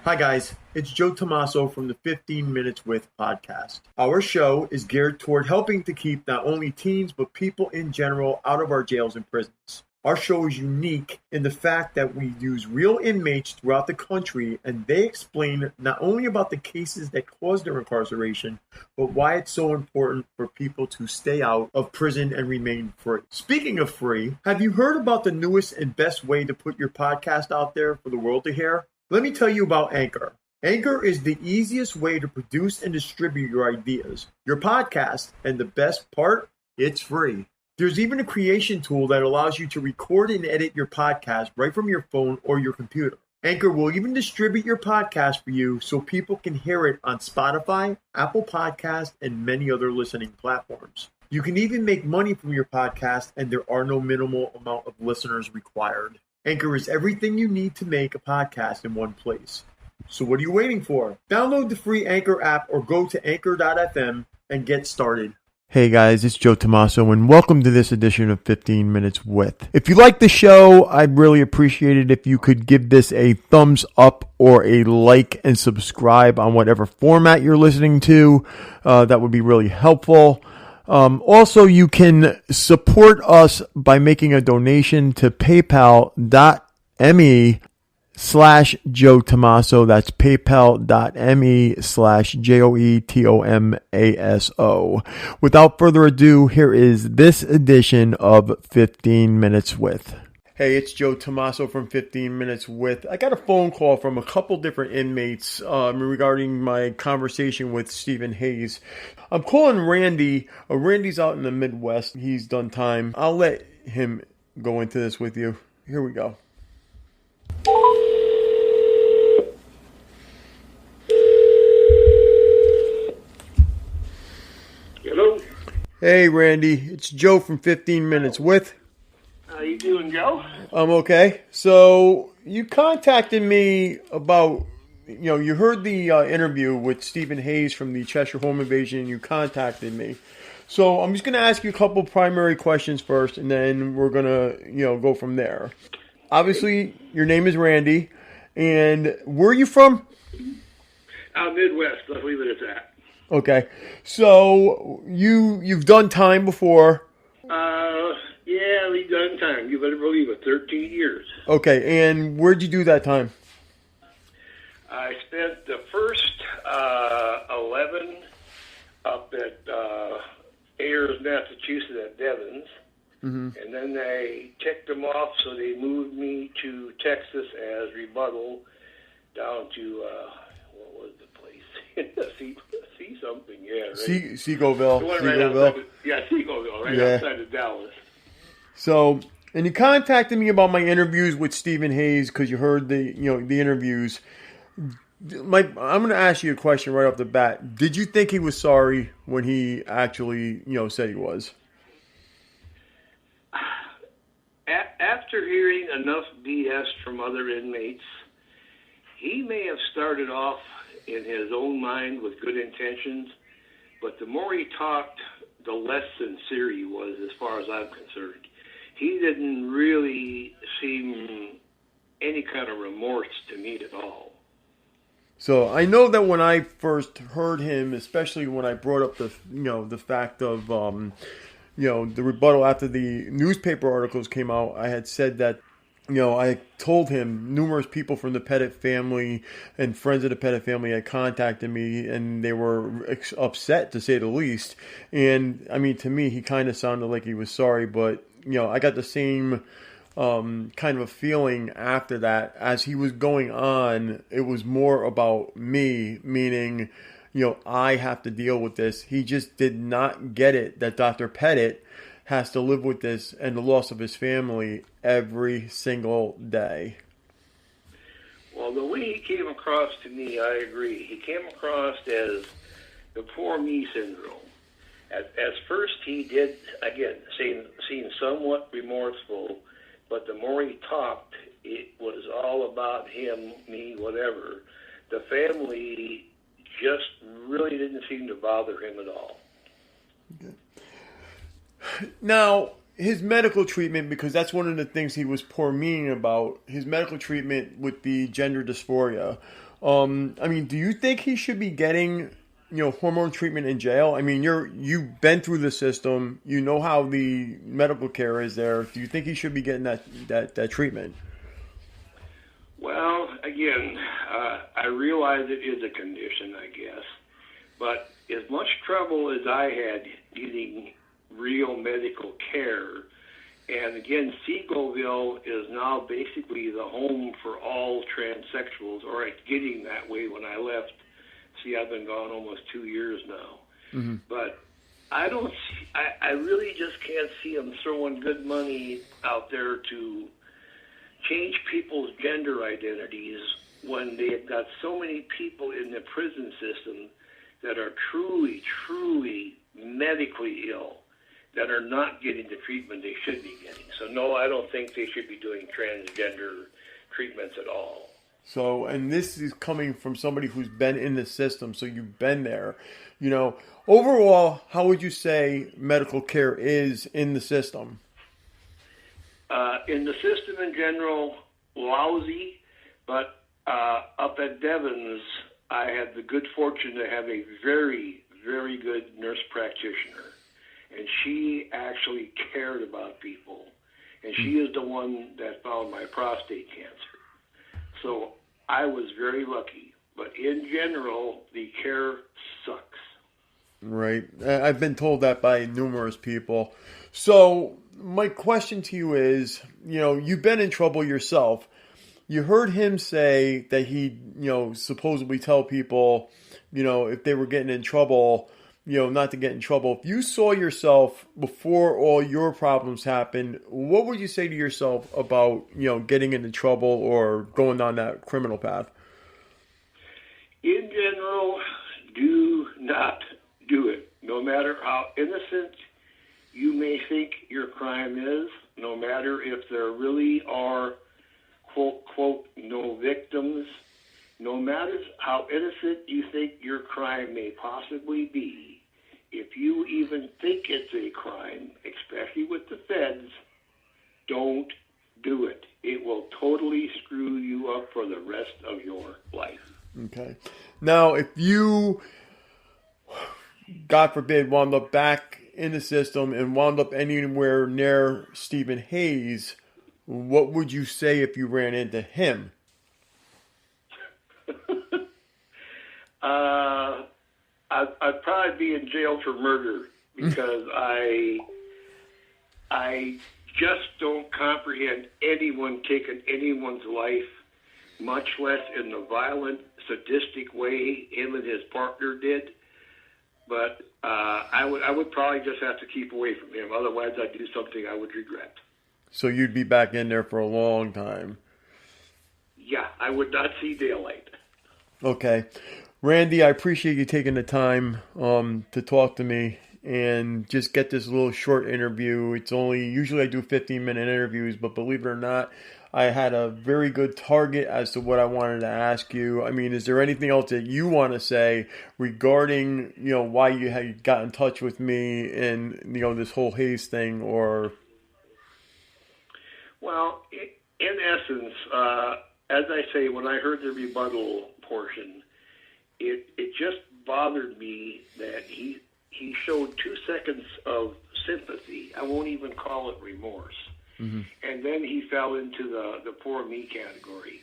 Hi guys, it's Joe Tommaso from the 15 Minutes With podcast. Our show is geared toward helping to keep not only teens but people in general out of our jails and prisons. Our show is unique in the fact that we use real inmates throughout the country and they explain not only about the cases that caused their incarceration, but why it's so important for people to stay out of prison and remain free. Speaking of free, have you heard about the newest and best way to put your podcast out there for the world to hear? Let me tell you about Anchor. Anchor is the easiest way to produce and distribute your ideas, your podcast, and the best part, it's free. There's even a creation tool that allows you to record and edit your podcast right from your phone or your computer. Anchor will even distribute your podcast for you so people can hear it on Spotify, Apple Podcasts, and many other listening platforms. You can even make money from your podcast, and there are no minimal amount of listeners required. Anchor is everything you need to make a podcast in one place. So what are you waiting for? Download the free Anchor app or go to anchor.fm and get started. Hey guys, it's Joe Tommaso and welcome to this edition of 15 Minutes With. If you like the show, I'd really appreciate it if you could give this a thumbs up or a like and subscribe on whatever format you're listening to. That would be really helpful. Also, you can support us by making a donation to paypal.me/Joe Tommaso. That's paypal.me/JoeTomaso. Without further ado, here is this edition of 15 Minutes With. Hey, it's Joe Tommaso from 15 Minutes With. I got a phone call from a couple different inmates regarding my conversation with Stephen Hayes. I'm calling Randy. Randy's out in the Midwest. He's done time. I'll let him go into this with you. Here we go. Hello? Hey, Randy. It's Joe from 15 Minutes With. How you doing, Joe? I'm okay. So you contacted me about, you heard the interview with Stephen Hayes from the Cheshire Home Invasion, and you contacted me. So I'm just going to ask you a couple primary questions first, and then we're going to, go from there. Obviously, your name is Randy, and where are you from? Midwest. Let's leave it at that. Okay. So you've done time before. Yeah, we've done time. You better believe it. 13 years. Okay, and where'd you do that time? I spent the first 11 up at Ayers, Massachusetts at Devon's. Mm-hmm. And then they ticked them off, so they moved me to Texas as rebuttal down to, what was the place? See something, yeah, right? Seagoville. Seagoville, right outside of Dallas. So, and you contacted me about my interviews with Stephen Hayes because you heard the interviews. I'm going to ask you a question right off the bat. Did you think he was sorry when he actually, said he was? After hearing enough BS from other inmates, he may have started off in his own mind with good intentions, but the more he talked, the less sincere he was as far as I'm concerned. He didn't really seem any kind of remorse to me at all. So I know that when I first heard him, especially when I brought up the fact of the rebuttal after the newspaper articles came out, I had said that I told him numerous people from the Pettit family and friends of the Pettit family had contacted me, and they were upset, to say the least. And I mean, to me, he kind of sounded like he was sorry, but I got the same kind of a feeling after that. As he was going on, it was more about me, meaning, I have to deal with this. He just did not get it that Dr. Pettit has to live with this and the loss of his family every single day. Well, the way he came across to me, I agree. He came across as the poor me syndrome. At first, he did, again, seem somewhat remorseful, but the more he talked, it was all about him, me, whatever. The family just really didn't seem to bother him at all. Okay. Now, his medical treatment, because that's one of the things he was poor meaning about, his medical treatment with the gender dysphoria, I mean, do you think he should be getting, hormone treatment in jail? I mean, you've been through the system. You know how the medical care is there. Do you think he should be getting that treatment? Well, again, I realize it is a condition, I guess, but as much trouble as I had getting real medical care, and again, Seagoville is now basically the home for all transsexuals, or it's getting that way when I left. See, I've been gone almost 2 years now. Mm-hmm. But I don't see, I really just can't see them throwing good money out there to change people's gender identities when they've got so many people in the prison system that are truly, truly medically ill, that are not getting the treatment they should be getting. So no, I don't think they should be doing transgender treatments at all. So, and this is coming from somebody who's been in the system, so you've been there. Overall, how would you say medical care is in the system? In the system in general, lousy, but up at Devon's, I had the good fortune to have a very, very good nurse practitioner. And she actually cared about people. And she is the one that found my prostate cancer. So I was very lucky. But in general, the care sucks. Right. I've been told that by numerous people. So my question to you is, you've been in trouble yourself. You heard him say that he, supposedly tell people, if they were getting in trouble, not to get in trouble. If you saw yourself before all your problems happened, what would you say to yourself about, getting into trouble or going down that criminal path? In general, do not do it. No matter how innocent you may think your crime is, no matter if there really are, quote, quote, no victims, no matter how innocent you think your crime may possibly be, if you even think it's a crime, especially with the feds, don't do it. It will totally screw you up for the rest of your life. Okay. Now, if you, God forbid, wound up back in the system and wound up anywhere near Stephen Hayes, what would you say if you ran into him? I'd probably be in jail for murder because I just don't comprehend anyone taking anyone's life, much less in the violent, sadistic way him and his partner did. But I would probably just have to keep away from him. Otherwise, I'd do something I would regret. So you'd be back in there for a long time. Yeah, I would not see daylight. Okay. Randy, I appreciate you taking the time to talk to me and just get this little short interview. Usually I do 15-minute interviews, but believe it or not, I had a very good target as to what I wanted to ask you. I mean, is there anything else that you want to say regarding, why you had got in touch with me and, this whole Hayes thing or... Well, in essence, as I say, when I heard the rebuttal portion, it just bothered me that he showed 2 seconds of sympathy. I won't even call it remorse. Mm-hmm. And then he fell into the poor me category.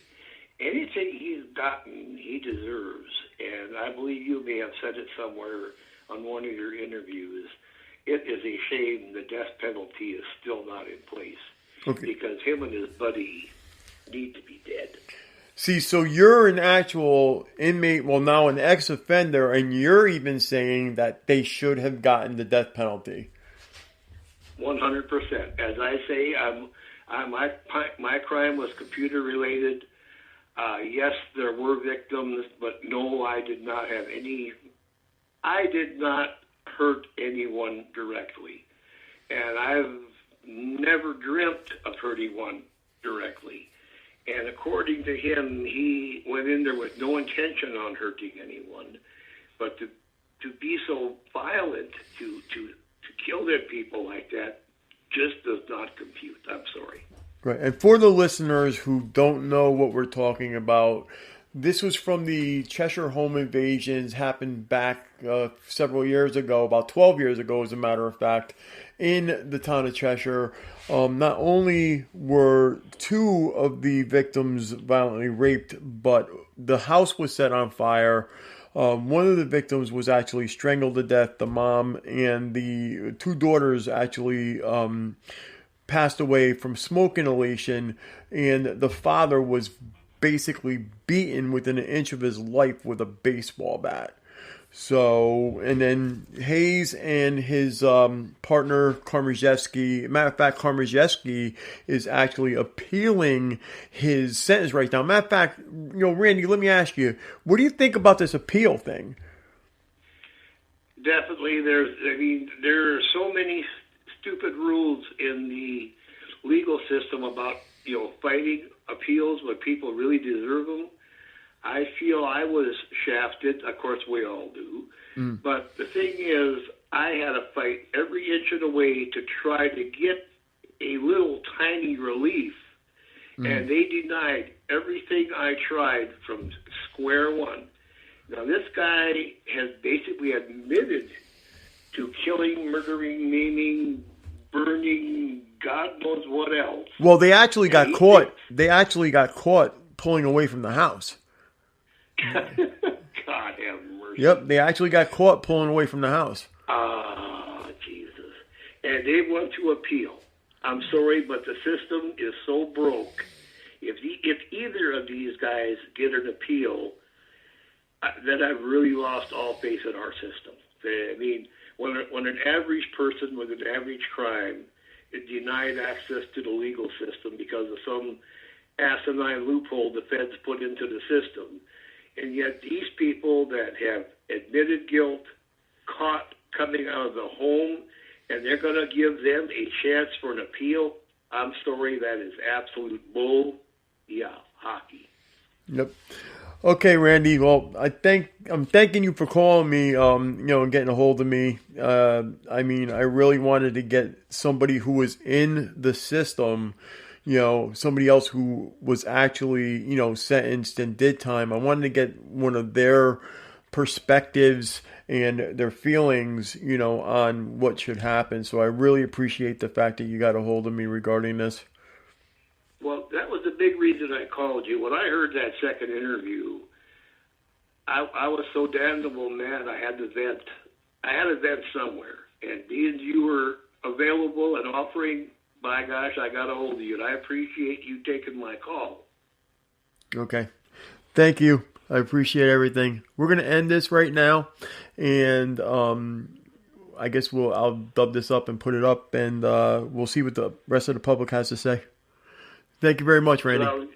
Anything he's gotten, he deserves. And I believe you may have said it somewhere on one of your interviews. It is a shame the death penalty is still not in place. Okay. Because him and his buddy need to be dead. See, so you're an actual inmate, well, now an ex-offender, and you're even saying that they should have gotten the death penalty. 100%. As I say, my crime was computer-related. Yes, there were victims, but no, I did not have any. I did not hurt anyone directly. And I've never dreamt of hurting one directly. And according to him, he went in there with no intention on hurting anyone. But to be so violent, to kill their people like that, just does not compute. I'm sorry. Right. And for the listeners who don't know what we're talking about, This was from the Cheshire home invasions, happened back several years ago, about 12 years ago, as a matter of fact, in the town of Cheshire. Not only were 2 of the victims violently raped, but the house was set on fire. One of the victims was actually strangled to death. The mom and the 2 daughters actually passed away from smoke inhalation, and the father was basically beaten within an inch of his life with a baseball bat. So, and then Hayes and his partner Karmazewski, matter of fact, Karmazewski is actually appealing his sentence right now. Matter of fact, Randy, let me ask you, what do you think about this appeal thing? Definitely, there are so many stupid rules in the legal system about, fighting appeals when people really deserve them. I feel I was shafted. Of course, we all do. But the thing is, I had to fight every inch of the way to try to get a little tiny relief. And they denied everything I tried from square one. Now, this guy has basically admitted to killing, murdering, maiming, burning, God knows what else. Well, they actually got caught. They actually got caught pulling away from the house. God have mercy. Yep, they actually got caught pulling away from the house. Ah, Jesus. And they want to appeal. I'm sorry, but the system is so broke. If either of these guys get an appeal, then I've really lost all faith in our system. I mean, when an average person with an average crime is denied access to the legal system because of some asinine loophole the feds put into the system, and yet these people that have admitted guilt, caught coming out of the home, and they're going to give them a chance for an appeal, I'm sorry, that is absolute bull. Yeah, hockey. Yep. Okay, Randy. Well, I'm thanking you for calling me, and getting a hold of me. I really wanted to get somebody who was in the system, somebody else who was actually, sentenced and did time. I wanted to get one of their perspectives and their feelings, on what should happen. So I really appreciate the fact that you got a hold of me regarding this. Well, that was the big reason I called you. When I heard that second interview, I was so damnable mad I had to vent. I had to vent somewhere. And being you were available and offering, by gosh, I got a hold of you. And I appreciate you taking my call. Okay. Thank you. I appreciate everything. We're going to end this right now. And I guess I'll dub this up and put it up. And we'll see what the rest of the public has to say. Thank you very much, Randy. Well,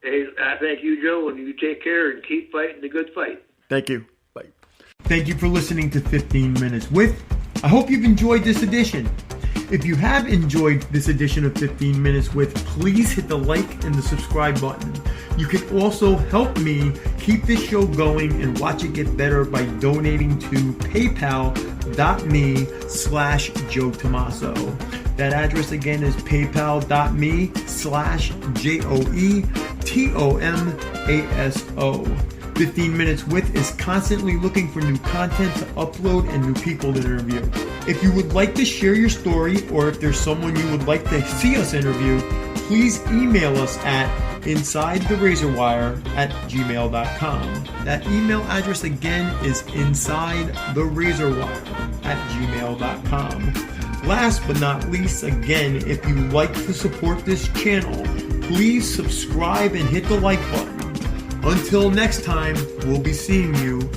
hey, I thank you, Joe, and you take care and keep fighting the good fight. Thank you. Bye. Thank you for listening to 15 Minutes With. I hope you've enjoyed this edition. If you have enjoyed this edition of 15 Minutes With, please hit the like and the subscribe button. You can also help me keep this show going and watch it get better by donating to paypal.me/Joe Tomaso. That address again is paypal.me/JoeTomaso. 15 Minutes With is constantly looking for new content to upload and new people to interview. If you would like to share your story, or if there's someone you would like to see us interview, please email us at insidetherazorwire@gmail.com. That email address again is insidetherazorwire@gmail.com. Last but not least, again, if you like to support this channel, please subscribe and hit the like button. Until next time, we'll be seeing you